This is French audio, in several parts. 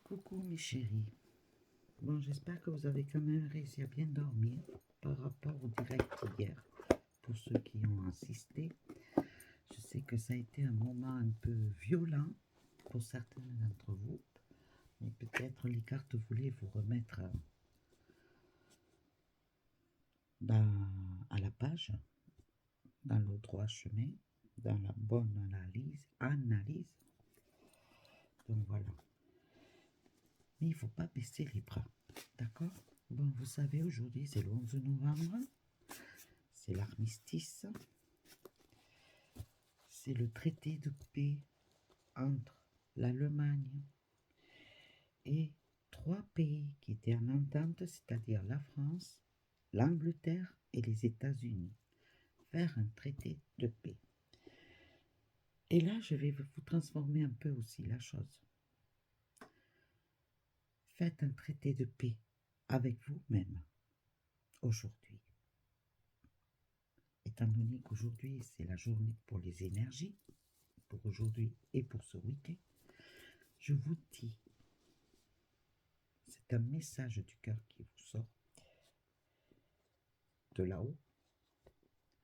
Coucou mes chéris. Bon, j'espère que vous avez quand même réussi à bien dormir par rapport au direct hier. Pour ceux qui ont assisté, je sais que ça a été un moment un peu violent pour certains d'entre vous, mais peut-être les cartes voulaient vous remettre à la page, dans le droit chemin, dans la bonne analyse. Donc voilà. Mais il ne faut pas baisser les bras, d'accord? Bon, vous savez, aujourd'hui c'est le 11 novembre, c'est l'armistice, c'est le traité de paix entre l'Allemagne et trois pays qui étaient en entente, c'est-à-dire la France, l'Angleterre et les États-Unis, faire un traité de paix. Et là, je vais vous transformer un peu aussi la chose. Faites un traité de paix avec vous-même aujourd'hui. Étant donné qu'aujourd'hui, c'est la journée pour les énergies, pour aujourd'hui et pour ce week-end, je vous dis, c'est un message du cœur qui vous sort de là-haut.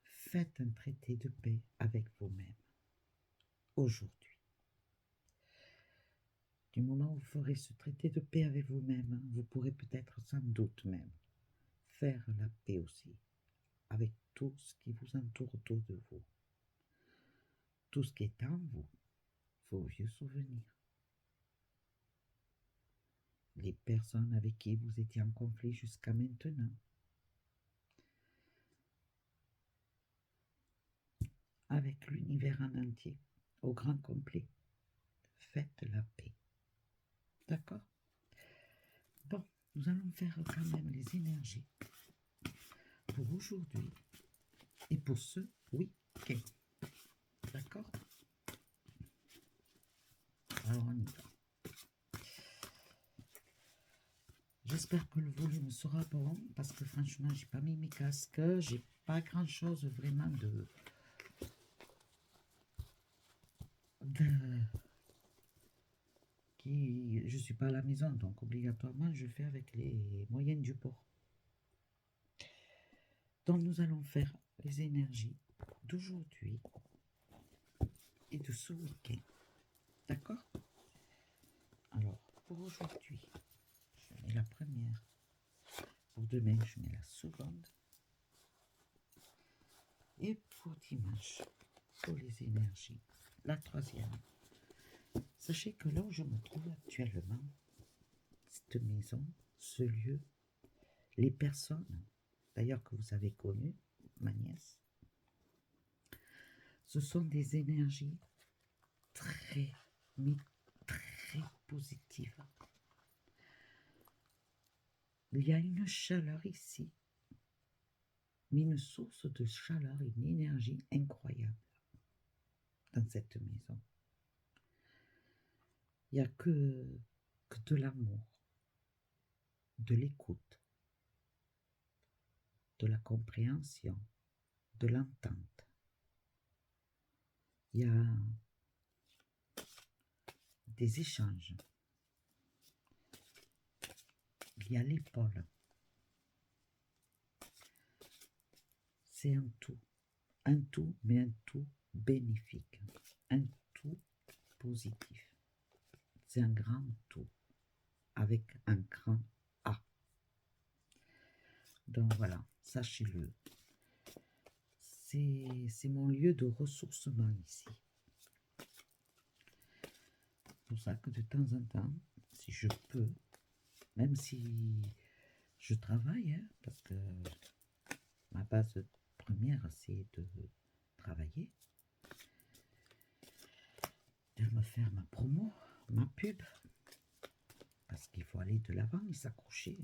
Faites un traité de paix avec vous-même aujourd'hui. Du moment où vous ferez ce traité de paix avec vous-même, vous pourrez peut-être sans doute même faire la paix aussi avec tout ce qui vous entoure autour de vous. Tout ce qui est en vous, vos vieux souvenirs. Les personnes avec qui vous étiez en conflit jusqu'à maintenant. Avec l'univers en entier, au grand complet. Faites la paix. D'accord? Bon, nous allons faire quand même les énergies pour aujourd'hui et pour ce week-end. D'accord? Alors on y va. J'espère que le volume sera bon parce que franchement j'ai pas mis mes casques, j'ai pas grand chose vraiment je suis pas à la maison, donc obligatoirement je fais avec les moyens du bord. Donc nous allons faire les énergies d'aujourd'hui et de ce week-end. D'accord? Alors pour aujourd'hui, je mets la première. Pour demain, je mets la seconde. Et pour dimanche, pour les énergies, la troisième. Sachez que là où je me trouve actuellement, cette maison, ce lieu, les personnes, d'ailleurs que vous avez connues, ma nièce, ce sont des énergies très, mais très positives. Il y a une chaleur ici, mais une source de chaleur, une énergie incroyable dans cette maison. Il n'y a que de l'amour, de l'écoute, de la compréhension, de l'entente. Il y a des échanges. Il y a l'épaule. C'est un tout, mais un tout bénéfique, un tout positif. C'est un grand tout, avec un grand A. Donc voilà, sachez-le. C'est mon lieu de ressourcement ici. C'est pour ça que de temps en temps, si je peux, même si je travaille, hein, parce que ma base première, c'est de travailler, de me faire ma promo, ma pub, parce qu'il faut aller de l'avant et s'accrocher.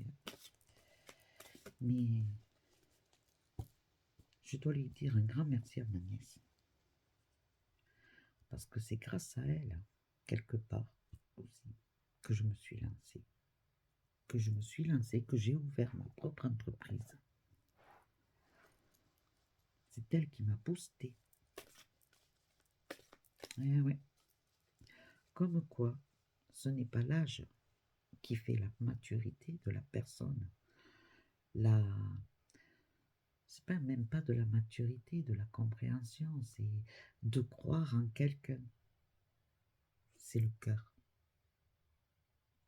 Mais je dois lui dire un grand merci à ma nièce, parce que c'est grâce à elle, quelque part aussi, que je me suis lancée. Que j'ai ouvert ma propre entreprise. C'est elle qui m'a boosté. Eh ouais. Comme quoi, ce n'est pas l'âge qui fait la maturité de la personne. La... C'est pas même pas de la maturité, de la compréhension, c'est de croire en quelqu'un. C'est le cœur.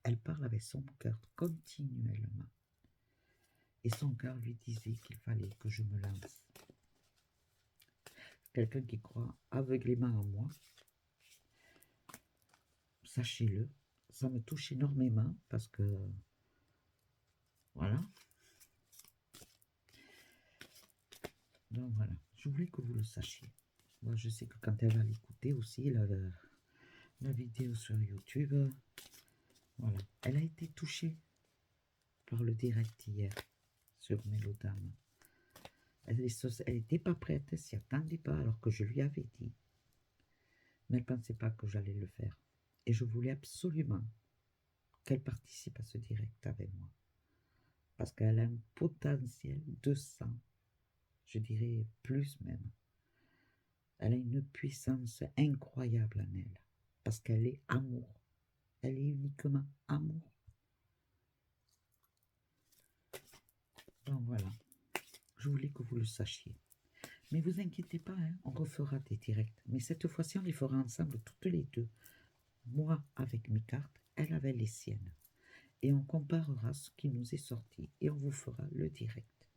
Elle parle avec son cœur continuellement. Et son cœur lui disait qu'il fallait que je me lance. Quelqu'un qui croit aveuglément en moi, sachez-le, ça me touche énormément parce que, voilà. Donc voilà, je voulais que vous le sachiez. Moi, je sais que quand elle va l'écouter aussi, la vidéo sur YouTube, voilà, elle a été touchée par le direct hier sur Mélodame. Elle n'était pas prête, elle s'y attendait pas, alors que je lui avais dit. Mais elle ne pensait pas que j'allais le faire. Et je voulais absolument qu'elle participe à ce direct avec moi. Parce qu'elle a un potentiel de 100, je dirais plus même. Elle a une puissance incroyable en elle. Parce qu'elle est amour. Elle est uniquement amour. Donc voilà. Je voulais que vous le sachiez. Mais vous inquiétez pas, hein, on refera des directs. Mais cette fois-ci, on les fera ensemble toutes les deux. Moi avec mes cartes, elle avec les siennes. Et on comparera ce qui nous est sorti. Et on vous fera le direct.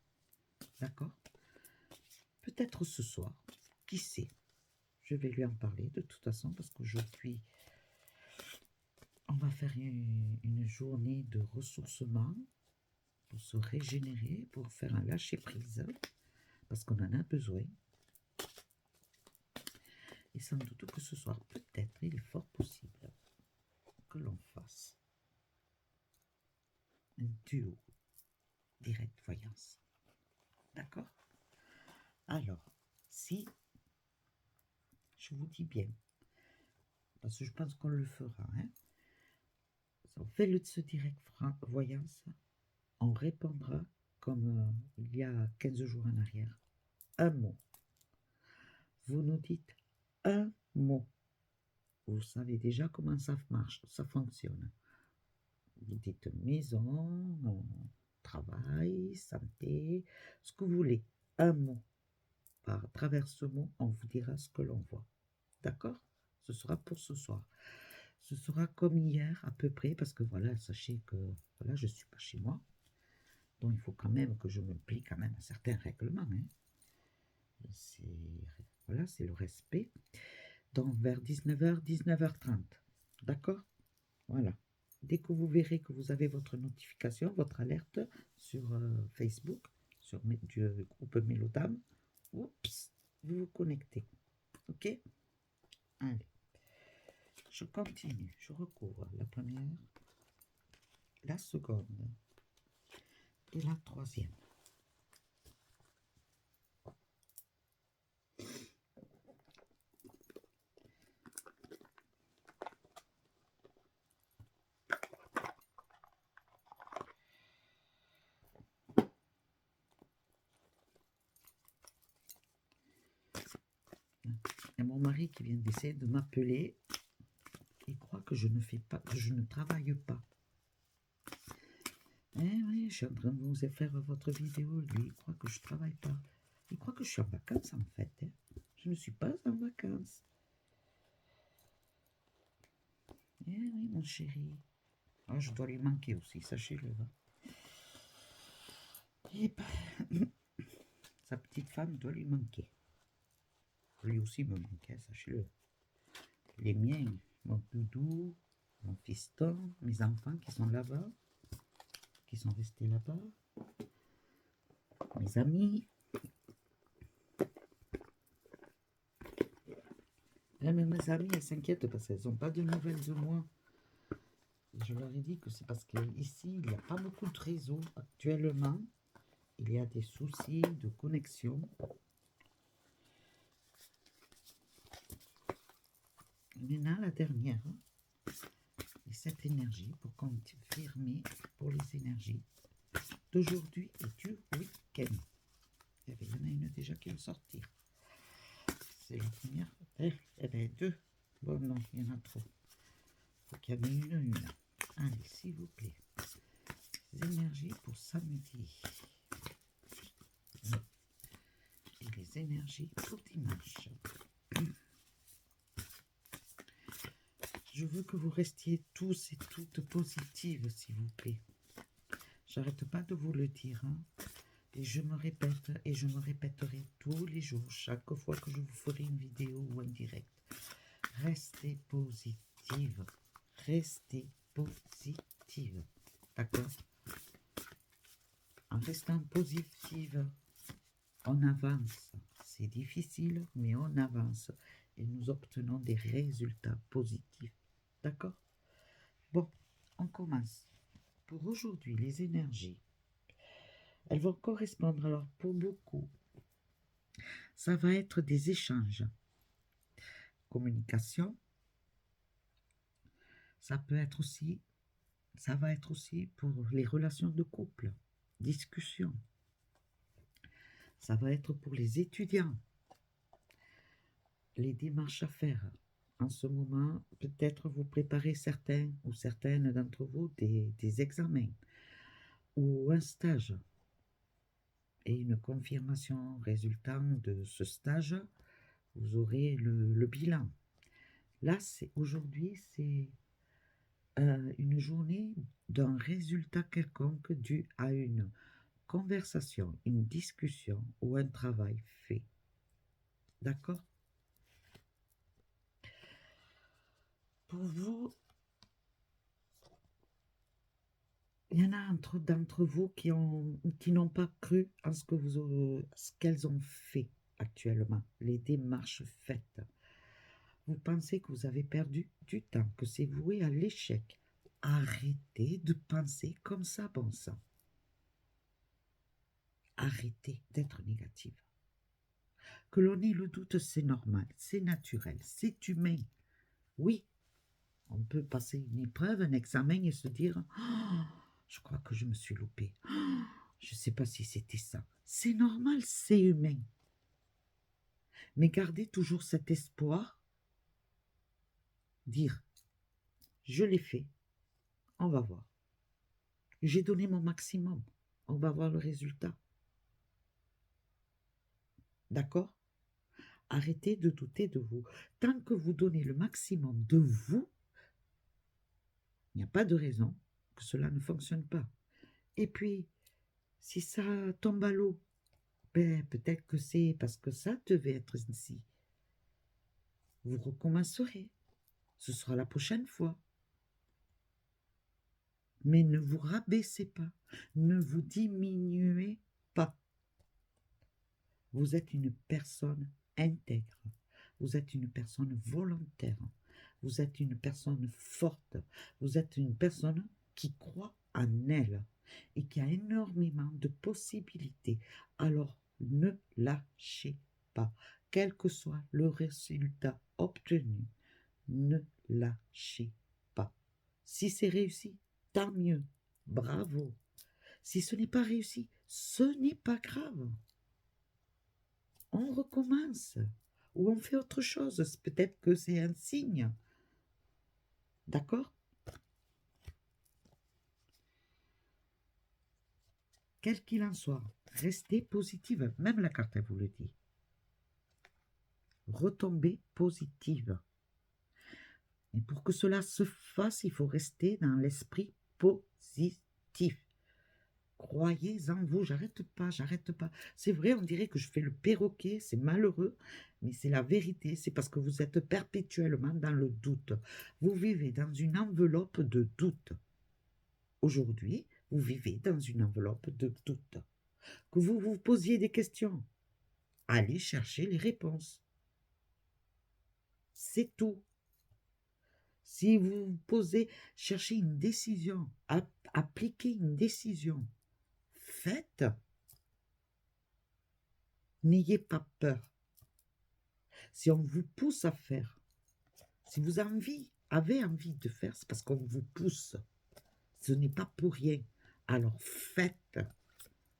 D'accord? Peut-être ce soir. Qui sait? Je vais lui en parler de toute façon parce qu'aujourd'hui, on va faire une journée de ressourcement pour se régénérer, pour faire un lâcher-prise. Parce qu'on en a besoin. Et sans doute que ce soir, peut-être, il est fort possible que l'on fasse un duo direct voyance. D'accord? Alors, si je vous dis bien, parce que je pense qu'on le fera, hein, on fait ce direct voyance, on répondra comme il y a 15 jours en arrière, un mot. Vous nous dites un mot. Vous savez déjà comment ça marche, ça fonctionne. Vous dites maison, travail, santé, ce que vous voulez. Un mot. À travers ce mot, on vous dira ce que l'on voit. D'accord? Ce sera pour ce soir. Ce sera comme hier à peu près, parce que voilà, sachez que voilà, je ne suis pas chez moi. Donc il faut quand même que je me plie quand même à certains règlements. Hein. Voilà, c'est le respect. Donc vers 19h, 19h30. D'accord? Voilà. Dès que vous verrez que vous avez votre notification, votre alerte sur Facebook, sur du groupe Mélodame, oups, vous vous connectez. Ok? Allez. Je continue. Je recouvre la première, la seconde et la troisième. Et mon mari qui vient d'essayer de m'appeler, il croit que je ne fais pas, que je ne travaille pas. Eh oui, je suis en train de vous faire votre vidéo. Lui, il croit que je ne travaille pas. Il croit que je suis en vacances en fait. Hein. Je ne suis pas en vacances. Eh oui, mon chéri. Oh, je dois lui manquer aussi, sachez-le. Hein. Et ben, sa petite femme doit lui manquer. Lui aussi me manquait, sachez-le. Les miens, mon doudou, mon fiston, mes enfants qui sont là-bas, qui sont restés là-bas, mes amis. Et même mes amis, elles s'inquiètent parce qu'elles n'ont pas de nouvelles de moi. Je leur ai dit que c'est parce qu'ici, il n'y a pas beaucoup de réseaux actuellement. Il y a des soucis de connexion. Maintenant, la dernière, et cette énergie pour confirmer pour les énergies d'aujourd'hui et du week-end. Il y en a une déjà qui va sortir. C'est la première. Eh bien, deux. Bon, non, il y en a trop. Il faut qu'il y en ait une. Allez, s'il vous plaît. Les énergies pour samedi. Et les énergies pour dimanche. Je veux que vous restiez tous et toutes positives, s'il vous plaît. J'arrête pas de vous le dire. Hein. Et je me répète et je me répéterai tous les jours, chaque fois que je vous ferai une vidéo ou un direct. Restez positive. Restez positive. D'accord? En restant positive, on avance. C'est difficile, mais on avance. Et nous obtenons des résultats positifs. D'accord? Bon, on commence. Pour aujourd'hui, les énergies, elles vont correspondre, alors pour beaucoup, ça va être des échanges. Communication, ça va être aussi pour les relations de couple, discussion. Ça va être pour les étudiants, les démarches à faire. En ce moment, peut-être vous préparez certains ou certaines d'entre vous des examens ou un stage et une confirmation résultant de ce stage, vous aurez le bilan. Là, aujourd'hui, c'est une journée d'un résultat quelconque dû à une conversation, une discussion ou un travail fait. D'accord? Pour vous, il y en a d'entre vous qui n'ont pas cru en ce qu'elles ont fait actuellement, les démarches faites. Vous pensez que vous avez perdu du temps, que c'est voué à l'échec. Arrêtez de penser comme ça, bon sang. Arrêtez d'être négative. Que l'on ait le doute, c'est normal, c'est naturel, c'est humain. Oui, on peut passer une épreuve, un examen et se dire oh, je crois que je me suis loupé. Oh, je ne sais pas si c'était ça. C'est normal, c'est humain. Mais gardez toujours cet espoir. Dire je l'ai fait, on va voir. J'ai donné mon maximum, on va voir le résultat. D'accord? Arrêtez de douter de vous. Tant que vous donnez le maximum de vous, il n'y a pas de raison que cela ne fonctionne pas. Et puis, si ça tombe à l'eau, ben, peut-être que c'est parce que ça devait être ainsi. Vous recommencerez. Ce sera la prochaine fois. Mais ne vous rabaissez pas. Ne vous diminuez pas. Vous êtes une personne intègre. Vous êtes une personne volontaire. Vous êtes une personne forte. Vous êtes une personne qui croit en elle et qui a énormément de possibilités. Alors, ne lâchez pas. Quel que soit le résultat obtenu, ne lâchez pas. Si c'est réussi, tant mieux. Bravo. Si ce n'est pas réussi, ce n'est pas grave. On recommence. Ou on fait autre chose. Peut-être que c'est un signe. D'accord? Quel qu'il en soit, restez positive. Même la carte, elle vous le dit. Retombez positive. Et pour que cela se fasse, il faut rester dans l'esprit positif. Croyez en vous, j'arrête pas. C'est vrai, on dirait que je fais le perroquet, c'est malheureux, mais c'est la vérité, c'est parce que vous êtes perpétuellement dans le doute. Vous vivez dans une enveloppe de doute. Aujourd'hui, vous vivez dans une enveloppe de doute. Que vous vous posiez des questions, allez chercher les réponses. C'est tout. Si vous vous posez, cherchez une décision, appliquez une décision, faites. N'ayez pas peur. Si on vous pousse à faire, si vous avez envie de faire, c'est parce qu'on vous pousse. Ce n'est pas pour rien. Alors faites.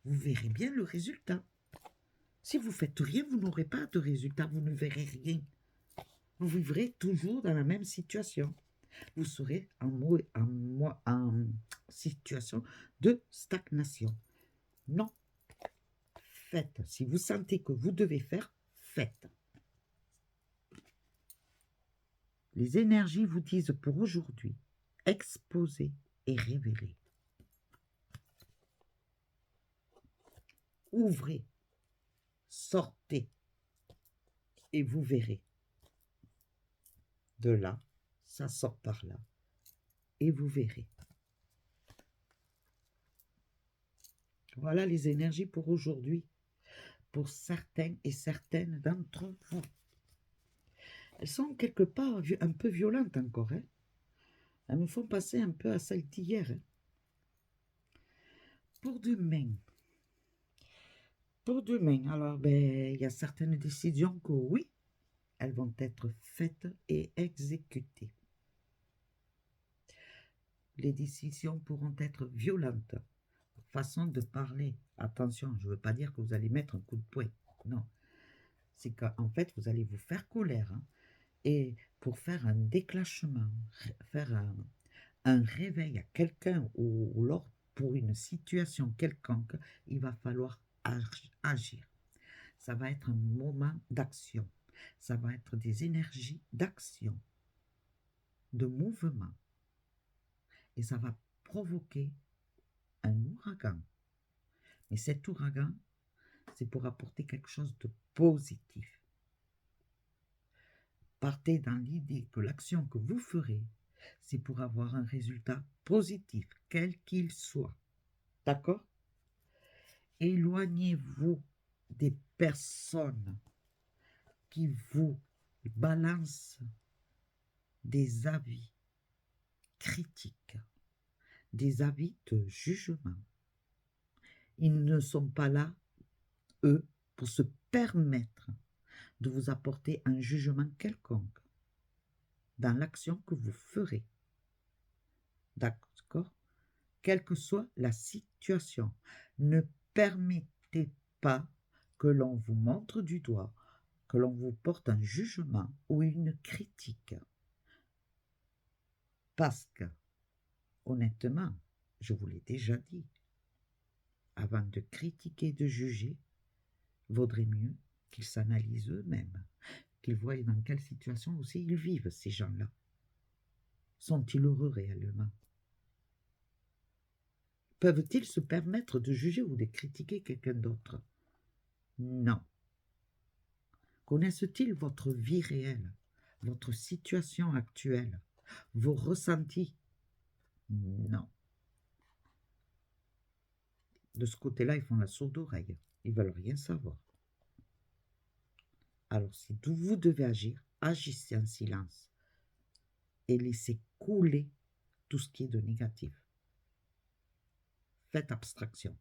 Vous verrez bien le résultat. Si vous faites rien, vous n'aurez pas de résultat, vous ne verrez rien. Vous vivrez toujours dans la même situation. Vous serez en situation de stagnation. Non, faites. Si vous sentez que vous devez faire, faites. Les énergies vous disent pour aujourd'hui, exposez et révélez. Ouvrez, sortez et vous verrez. De là, ça sort par là et vous verrez. Voilà les énergies pour aujourd'hui, pour certains et certaines d'entre vous. Elles sont quelque part un peu violentes encore. Hein. Elles me font passer un peu à celle d'hier. Hein. Pour demain, alors il y a certaines décisions que oui, elles vont être faites et exécutées. Les décisions pourront être violentes. Façon de parler. Attention, je ne veux pas dire que vous allez mettre un coup de poing. Non. C'est qu'en fait, vous allez vous faire colère. Hein, et pour faire un déclenchement, faire un réveil à quelqu'un ou lors pour une situation quelconque, il va falloir agir. Ça va être un moment d'action. Ça va être des énergies d'action, de mouvement. Et ça va provoquer un ouragan. Mais cet ouragan, c'est pour apporter quelque chose de positif. Partez dans l'idée que l'action que vous ferez, c'est pour avoir un résultat positif, quel qu'il soit. D'accord? Éloignez-vous des personnes qui vous balancent des avis critiques, des avis de jugement. Ils ne sont pas là, eux, pour se permettre de vous apporter un jugement quelconque dans l'action que vous ferez. D'accord? Quelle que soit la situation, ne permettez pas que l'on vous montre du doigt, que l'on vous porte un jugement ou une critique. Parce que, honnêtement, je vous l'ai déjà dit, avant de critiquer, de juger, vaudrait mieux qu'ils s'analysent eux-mêmes, qu'ils voient dans quelle situation aussi ils vivent, ces gens-là. Sont-ils heureux réellement? Peuvent-ils se permettre de juger ou de critiquer quelqu'un d'autre? Non. Connaissent-ils votre vie réelle, votre situation actuelle, vos ressentis? Non. De ce côté-là, ils font la sourde oreille. Ils veulent rien savoir. Alors, si vous devez agir, agissez en silence et laissez couler tout ce qui est de négatif. Faites abstraction.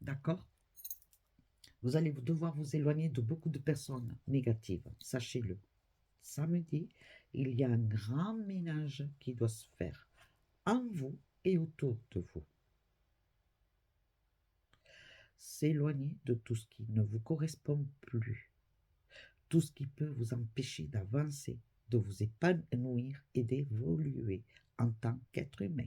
D'accord? Vous allez devoir vous éloigner de beaucoup de personnes négatives, sachez-le. Samedi, il y a un grand ménage qui doit se faire en vous et autour de vous. S'éloigner de tout ce qui ne vous correspond plus, tout ce qui peut vous empêcher d'avancer, de vous épanouir et d'évoluer en tant qu'être humain.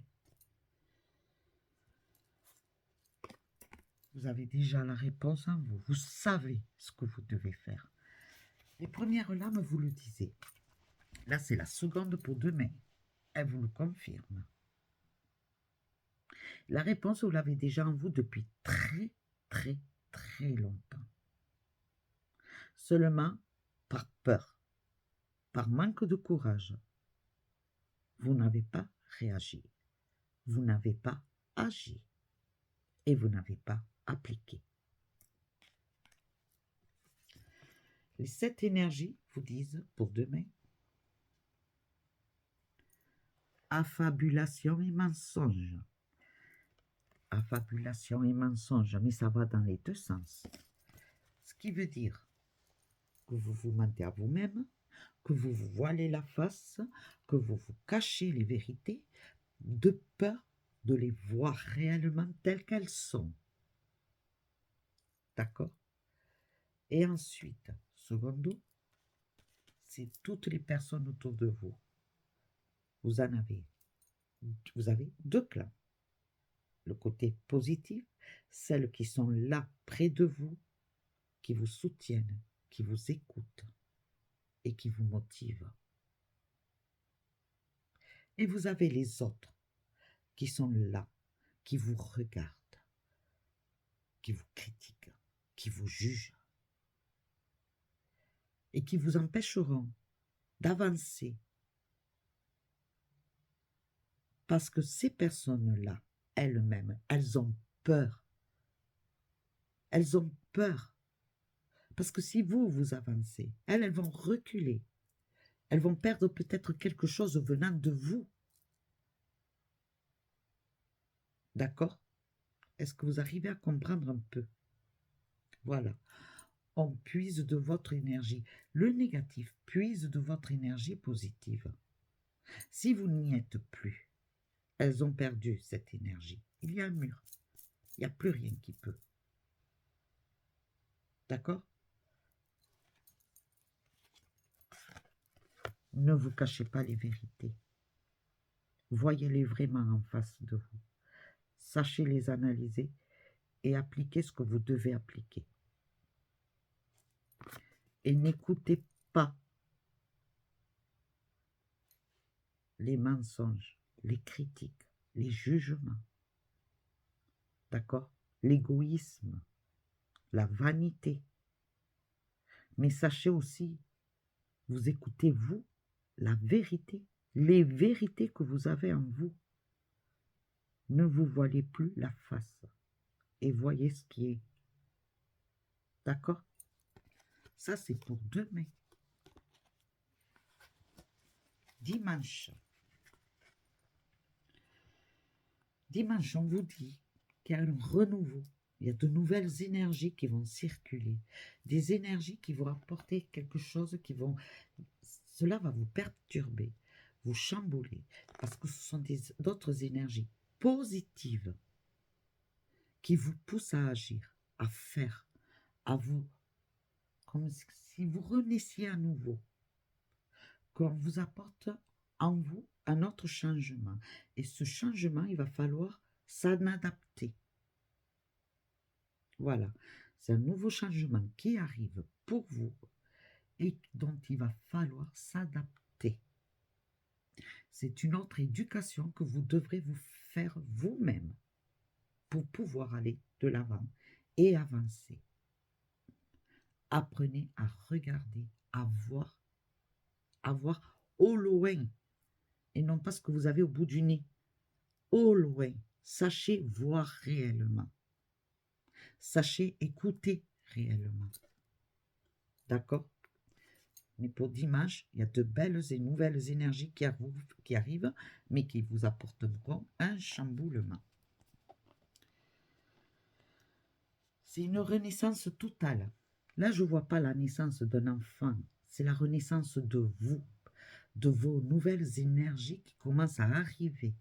Vous avez déjà la réponse en vous, vous savez ce que vous devez faire. Les premières lames vous le disaient. Là, c'est la seconde pour demain. Elle vous le confirme. La réponse, vous l'avez déjà en vous depuis très, très, très longtemps. Seulement par peur, par manque de courage, vous n'avez pas réagi, vous n'avez pas agi et vous n'avez pas appliqué. Les 7 énergies vous disent pour demain affabulation et mensonge. Affabulation et mensonge, mais ça va dans les deux sens. Ce qui veut dire que vous vous mentez à vous-même, que vous vous voilez la face, que vous vous cachez les vérités, de peur de les voir réellement telles qu'elles sont. D'accord? Et ensuite, secondo, c'est toutes les personnes autour de vous. vous avez deux clans. Le côté positif, celles qui sont là près de vous, qui vous soutiennent, qui vous écoutent et qui vous motivent. Et vous avez les autres qui sont là, qui vous regardent, qui vous critiquent, qui vous jugent et qui vous empêcheront d'avancer. Parce que ces personnes-là, elles-mêmes, elles ont peur. Elles ont peur. Parce que si vous avancez, elles vont reculer. Elles vont perdre peut-être quelque chose venant de vous. D'accord? Est-ce que vous arrivez à comprendre un peu? Voilà. On puise de votre énergie. Le négatif puise de votre énergie positive. Si vous n'y êtes plus, elles ont perdu cette énergie. Il y a un mur. Il n'y a plus rien qui peut. D'accord? Ne vous cachez pas les vérités. Voyez-les vraiment en face de vous. Sachez les analyser et appliquez ce que vous devez appliquer. Et n'écoutez pas les mensonges, les critiques, les jugements. D'accord? L'égoïsme, la vanité. Mais sachez aussi, vous écoutez vous, la vérité, les vérités que vous avez en vous. Ne vous voilez plus la face et voyez ce qui est. D'accord? Ça, c'est pour demain. Dimanche. Dimanche, on vous dit qu'il y a un renouveau. Il y a de nouvelles énergies qui vont circuler. Des énergies qui vont apporter quelque chose qui vont... Cela va vous perturber, vous chambouler, parce que ce sont d'autres énergies positives qui vous poussent à agir, à faire, à vous... Comme si vous renaissiez à nouveau. Qu'on vous apporte en vous un autre changement. Et ce changement, il va falloir s'en adapter. Voilà, c'est un nouveau changement qui arrive pour vous et dont il va falloir s'adapter. C'est une autre éducation que vous devrez vous faire vous-même pour pouvoir aller de l'avant et avancer. Apprenez à regarder, à voir au loin et non pas ce que vous avez au bout du nez. Au loin, sachez voir réellement. Sachez écouter réellement. D'accord? Mais pour dimanche, il y a de belles et nouvelles énergies qui arrivent, mais qui vous apporteront un chamboulement. C'est une renaissance totale. Là, je ne vois pas la naissance d'un enfant. C'est la renaissance de vous, de vos nouvelles énergies qui commencent à arriver.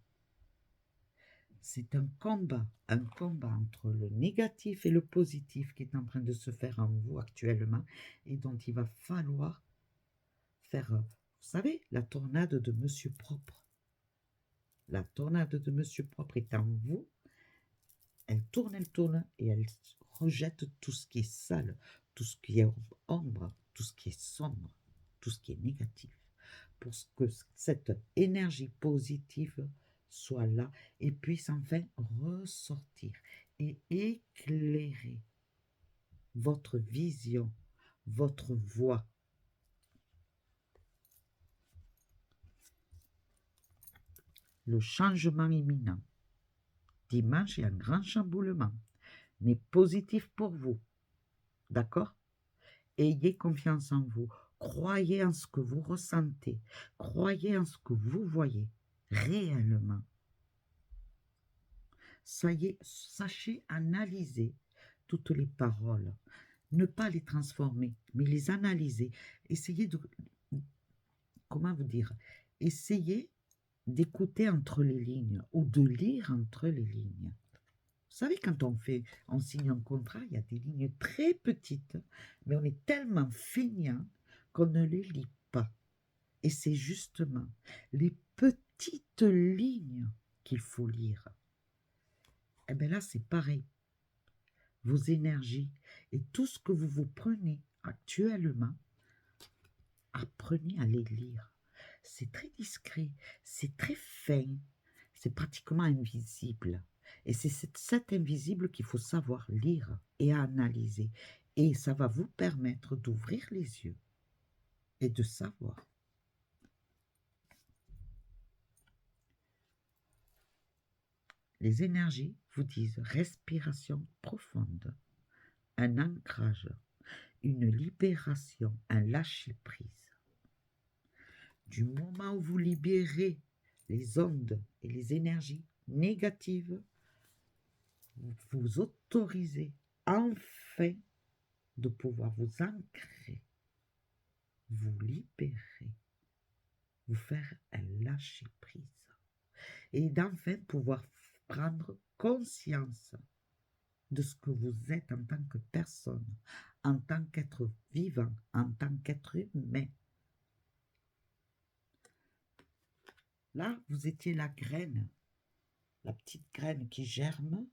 C'est un combat entre le négatif et le positif qui est en train de se faire en vous actuellement et dont il va falloir faire, vous savez, la tornade de Monsieur Propre. La tornade de Monsieur Propre est en vous. Elle tourne et elle rejette tout ce qui est sale, tout ce qui est ombre, tout ce qui est sombre, tout ce qui est négatif, pour que cette énergie positive soit là et puisse enfin ressortir et éclairer votre vision, votre voix. Le changement imminent. Dimanche, il y a un grand chamboulement, mais positif pour vous. D'accord? Ayez confiance en vous. Croyez en ce que vous ressentez. Croyez en ce que vous voyez réellement. Sachez analyser toutes les paroles. Ne pas les transformer, mais les analyser. Essayez de... Comment vous dire? Essayez d'écouter entre les lignes ou de lire entre les lignes. Vous savez, quand on signe un contrat, il y a des lignes très petites, mais on est tellement feignant qu'on ne les lit pas. Et c'est justement les petites lignes qu'il faut lire. Et bien là, c'est pareil. Vos énergies et tout ce que vous prenez actuellement, apprenez à les lire. C'est très discret, c'est très fin, c'est pratiquement invisible. Et c'est cet invisible qu'il faut savoir lire et analyser. Et ça va vous permettre d'ouvrir les yeux et de savoir. Les énergies vous disent respiration profonde, un ancrage, une libération, un lâcher-prise. Du moment où vous libérez les ondes et les énergies négatives, vous vous autorisez enfin de pouvoir vous ancrer, vous libérer, vous faire un lâcher-prise et d'enfin pouvoir prendre conscience de ce que vous êtes en tant que personne, en tant qu'être vivant, en tant qu'être humain. Là, vous étiez la graine, la petite graine qui germe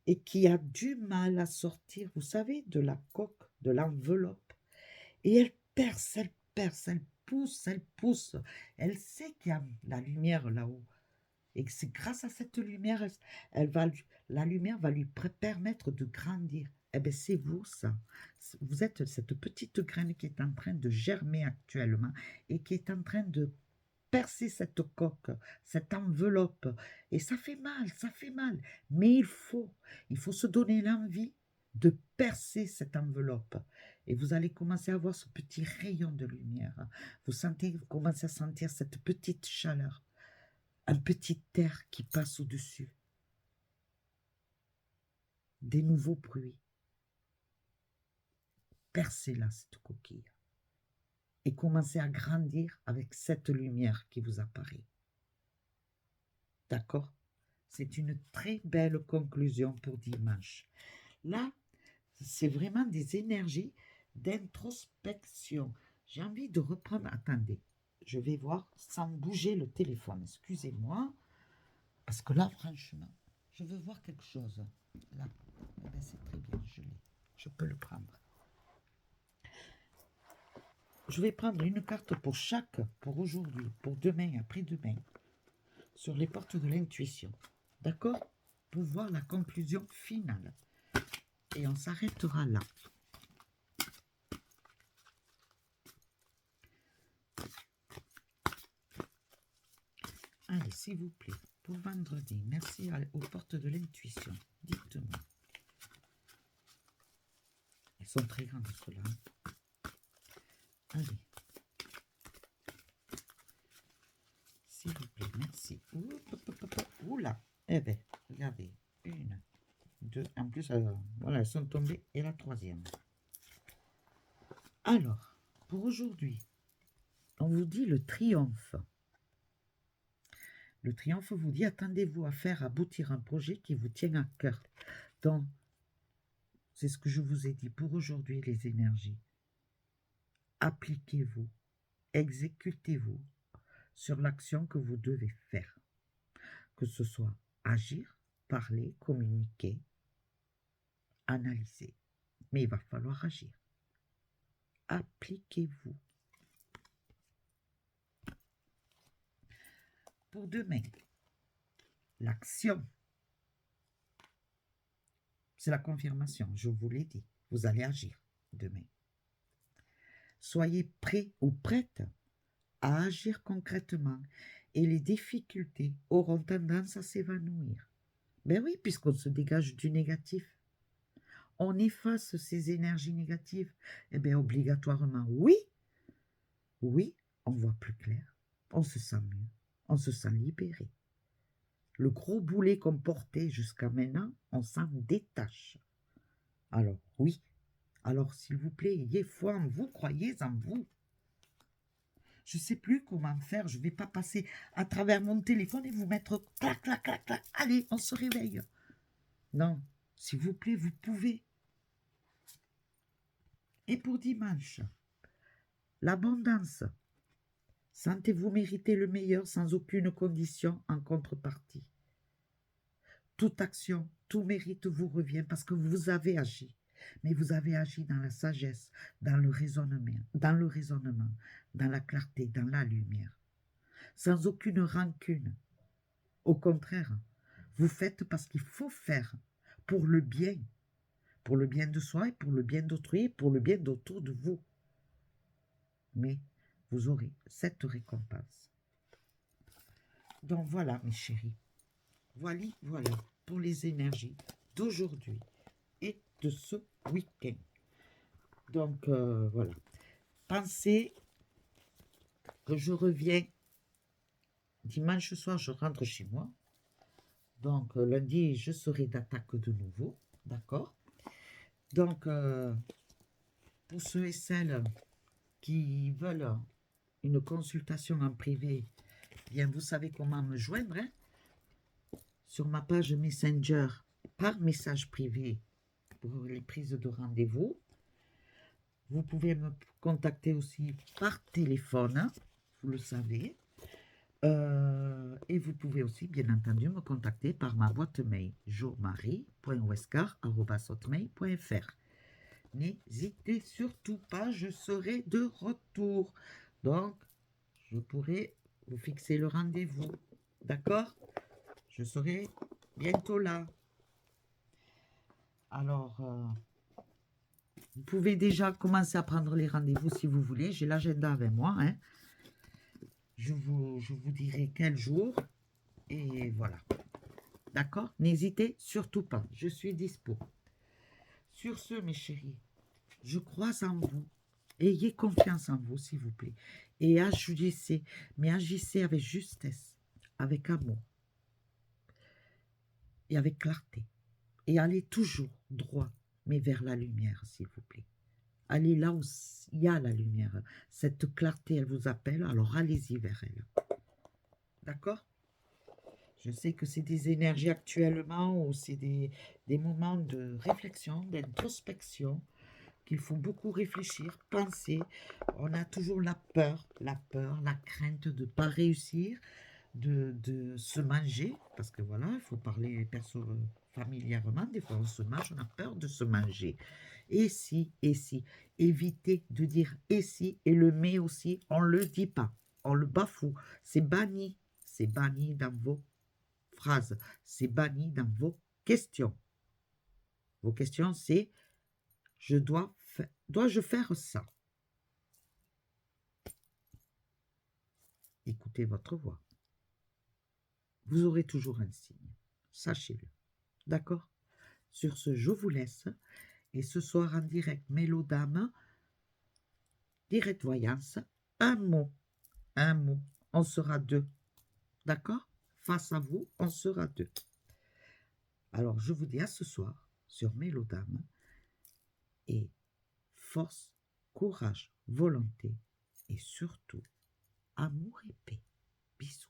et qui a du mal à sortir, vous savez, de la coque, de l'enveloppe. Et elle perce, elle perce, elle pousse. Elle sait qu'il y a la lumière là-haut. Et que c'est grâce à cette lumière, la lumière va lui permettre de grandir. Eh bien, c'est vous, ça. Vous êtes cette petite graine qui est en train de germer actuellement et qui est en train de percer cette coque, cette enveloppe. Et ça fait mal. Mais il faut se donner l'envie de percer cette enveloppe. Et vous allez commencer à voir ce petit rayon de lumière. Vous commencez à sentir cette petite chaleur. Un petit air qui passe au-dessus. Des nouveaux bruits. Percez-la, cette coquille. Et commencez à grandir avec cette lumière qui vous apparaît. D'accord? C'est une très belle conclusion pour dimanche. Là, c'est vraiment des énergies d'introspection. J'ai envie de reprendre. Attendez, je vais voir sans bouger le téléphone. Excusez-moi. Parce que là, franchement, je veux voir quelque chose. Là, eh ben, c'est très bien, je l'ai. Je peux le prendre. Je vais prendre une carte pour chaque, pour aujourd'hui, pour demain, après-demain, sur les portes de l'intuition. D'accord? Pour voir la conclusion finale. Et on s'arrêtera là. Allez, s'il vous plaît, pour vendredi, merci aux portes de l'intuition. Dites-moi. Elles sont très grandes, ceux-là. Allez. S'il vous plaît, merci. Oula. Eh bien, regardez. Une, deux. En plus, voilà, elles sont tombées. Et la troisième. Alors, pour aujourd'hui, on vous dit le triomphe. Le triomphe vous dit, attendez-vous à faire aboutir un projet qui vous tient à cœur. Donc, c'est ce que je vous ai dit pour aujourd'hui, les énergies. Appliquez-vous, exécutez-vous sur l'action que vous devez faire. Que ce soit agir, parler, communiquer, analyser. Mais il va falloir agir. Appliquez-vous. Pour demain, l'action, c'est la confirmation, je vous l'ai dit. Vous allez agir demain. Soyez prêts ou prêtes à agir concrètement et les difficultés auront tendance à s'évanouir. Ben oui, puisqu'on se dégage du négatif. On efface ces énergies négatives. Eh bien, obligatoirement, oui, on voit plus clair, on se sent mieux, on se sent libéré. Le gros boulet qu'on portait jusqu'à maintenant, on s'en détache. Alors, oui, alors s'il vous plaît, ayez foi en vous, croyez en vous. Je ne sais plus comment faire, je ne vais pas passer à travers mon téléphone et vous mettre clac, clac, clac, clac. Allez, on se réveille. Non, s'il vous plaît, vous pouvez. Et pour dimanche, l'abondance, Sentez-vous mériter le meilleur sans aucune condition en contrepartie. Toute action, tout mérite vous revient parce que vous avez agi. Mais vous avez agi dans la sagesse, dans le raisonnement, dans la clarté, dans la lumière, sans aucune rancune. Au contraire, vous faites parce qu'il faut faire pour le bien de soi et pour le bien d'autrui, et pour le bien d'autour de vous. Mais vous aurez cette récompense. Donc voilà, mes chéris. Voilà pour les énergies d'aujourd'hui et de ce week-end. Donc voilà. Pensez que je reviens dimanche soir, je rentre chez moi. Donc lundi, je serai d'attaque de nouveau. D'accord? Donc pour ceux et celles qui veulent une consultation en privé, bien vous savez comment me joindre. Hein? Sur ma page Messenger, par message privé pour les prises de rendez-vous. Vous pouvez me contacter aussi par téléphone, vous le savez. Et vous pouvez aussi, bien entendu, me contacter par ma boîte mail jourmarie.wescar@hotmail.fr. N'hésitez surtout pas, je serai de retour. Donc, je pourrai vous fixer le rendez-vous. D'accord? Je serai bientôt là. Alors, vous pouvez déjà commencer à prendre les rendez-vous si vous voulez. J'ai l'agenda avec moi. Hein. Je vous dirai quel jour. Et voilà. D'accord? N'hésitez surtout pas. Je suis dispo. Sur ce, mes chéris, je crois en vous. Ayez confiance en vous, s'il vous plaît. Et agissez. Mais agissez avec justesse, avec amour et avec clarté. Et allez toujours droit, mais vers la lumière, s'il vous plaît. Allez là où il y a la lumière. Cette clarté, elle vous appelle, alors allez-y vers elle. D'accord? Je sais que c'est des énergies actuellement ou c'est des moments de réflexion, d'introspection, qu'il faut beaucoup réfléchir, penser. On a toujours la peur, la crainte de ne pas réussir, de se manger, parce que voilà, il faut parler familièrement, des fois on se mange, on a peur de se manger. Et si, évitez de dire et si, et le mais aussi, on ne le dit pas, on le bafoue, c'est banni dans vos phrases, c'est banni dans vos questions. Vos questions, c'est dois-je faire ça? Écoutez votre voix. Vous aurez toujours un signe, sachez-le. D'accord? Sur ce, je vous laisse. Et ce soir en direct, Mélodame, direct voyance, un mot. On sera deux. D'accord? Face à vous, on sera deux. Alors, je vous dis à ce soir sur Mélodame. Et force, courage, volonté et surtout amour et paix. Bisous.